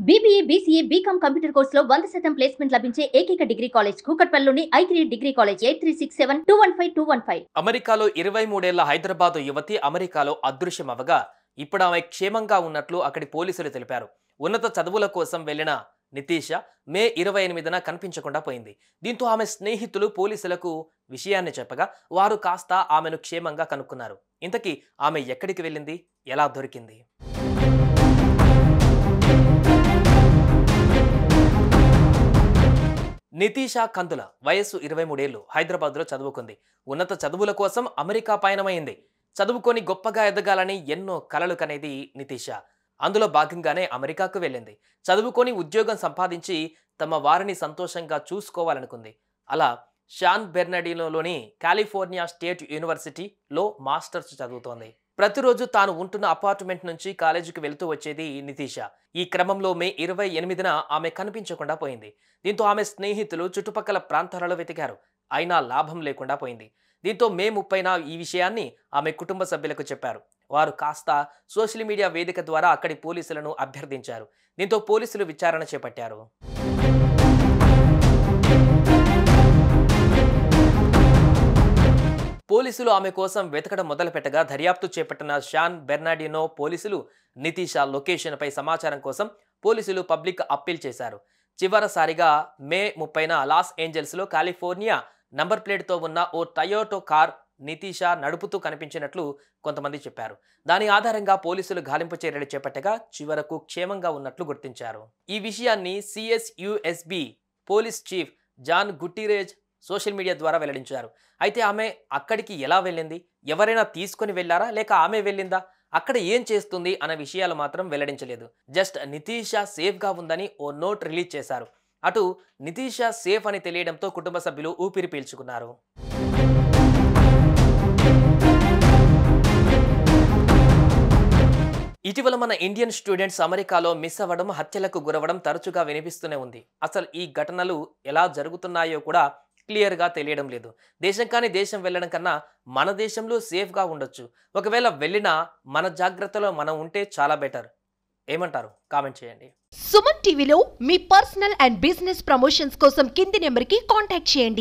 BBA, BCA, BCom computer కోర్సులో 100% placement లభించే ఏకైక డిగ్రీ కాలేజ్ కూకట్పల్లిలోని I3 డిగ్రీ కాలేజ్ 8367215215. అమెరికాలో 23 ఏళ్ల హైదరాబాద్ యువతి అమెరికాలో అదృశ్యమవగా ఇప్పుడు ఆమె క్షేమంగా ఉన్నట్లు అక్కడి పోలీసులు తెలిపారు. ఉన్నత చదువుల కోసం వెళ్లిన నితీష మే 28న కనిపించకుండా పోయింది. దీంతో ఆమె స్నేహితులు పోలీసులకు విషయాన్ని చెప్పగా వారు కాస్త ఆమెను క్షేమంగా కనుక్కున్నారు. ఇంతకీ ఆమె ఎక్కడికి వెళ్ళింది, ఎలా దొరికింది? నితీష కందుల వయస్సు 23 ఏళ్లు, హైదరాబాద్లో చదువుకుంది. ఉన్నత చదువుల కోసం అమెరికా పయనమైంది. చదువుకొని గొప్పగా ఎదగాలని ఎన్నో కలలు కనేది నితీష. అందులో భాగంగానే అమెరికాకు వెళ్ళింది. చదువుకొని ఉద్యోగం సంపాదించి తమ వారిని సంతోషంగా చూసుకోవాలనుకుంది. అలా శాన్ బెర్నార్డినోలోని కాలిఫోర్నియా స్టేట్ యూనివర్సిటీలో మాస్టర్స్ చదువుతోంది. ప్రతిరోజు తాను ఉంటున్న అపార్ట్మెంట్ నుంచి కాలేజీకి వెళుతూ వచ్చేది నితీష. ఈ క్రమంలో మే 28న ఆమె కనిపించకుండా పోయింది. దీంతో ఆమె స్నేహితులు చుట్టుపక్కల ప్రాంతాలలో వెతికారు. అయినా లాభం లేకుండా పోయింది. దీంతో మే 30న ఈ విషయాన్ని ఆమె కుటుంబ సభ్యులకు చెప్పారు. వారు కాస్త సోషల్ మీడియా వేదిక ద్వారా అక్కడి పోలీసులను అభ్యర్థించారు. దీంతో పోలీసులు విచారణ చేపట్టారు. పోలీసులు ఆమె కోసం వెతకడం మొదలుపెట్టగా దర్యాప్తు చేపట్టిన శాన్ బెర్నార్డినో పోలీసులు నితీష లొకేషన్పై సమాచారం కోసం పోలీసులు పబ్లిక్ అప్పీల్ చేశారు. చివరిసారిగా మే 30న లాస్ ఏంజల్స్లో కాలిఫోర్నియా నంబర్ ప్లేట్తో ఉన్న ఓ టయోటో కార్ నితీష నడుపుతూ కనిపించినట్లు కొంతమంది చెప్పారు. దాని ఆధారంగా పోలీసులు గాలింపు చర్యలు చేపట్టగా చివరకు క్షేమంగా ఉన్నట్లు గుర్తించారు. ఈ విషయాన్ని CSUSB police chief John Gutierrez social media ద్వారా వెల్లడించారు. అయితే ఆమె అక్కడికి ఎలా వెళ్ళింది, ఎవరైనా తీసుకొని వెళ్లారా లేక ఆమె వెళ్ళిందా, అక్కడ ఏం చేస్తుంది అన్న విషయాలు మాత్రం వెల్లడించలేదు. జస్ట్ నితీష సేఫ్గా ఉందని ఓ నోట్ రిలీజ్ చేశారు. అటు నితీష సేఫ్ అని తెలియడంతో కుటుంబ సభ్యులు ఊపిరి పీల్చుకున్నారు. ఇటీవల మన ఇండియన్ స్టూడెంట్స్ అమెరికాలో మిస్ అవ్వడం, హత్యలకు గురవడం తరచుగా వినిపిస్తూనే ఉంది. అసలు ఈ ఘటనలు ఎలా జరుగుతున్నాయో కూడా క్లియర్గా తెలియడం లేదు. దేశం కానీ దేశం వెళ్ళడం కన్నా మన దేశంలో సేఫ్గా ఉండొచ్చు. ఒకవేళ వెళ్ళినా మన జాగ్రత్తలో మనం ఉంటే చాలా బెటర్. ఏమంటారు? కామెంట్ చేయండి. సుమన్ టీవీలో మీ పర్సనల్ అండ్ బిజినెస్ ప్రమోషన్స్ కోసం కింది నెంబర్కి కాంటాక్ట్ చేయండి.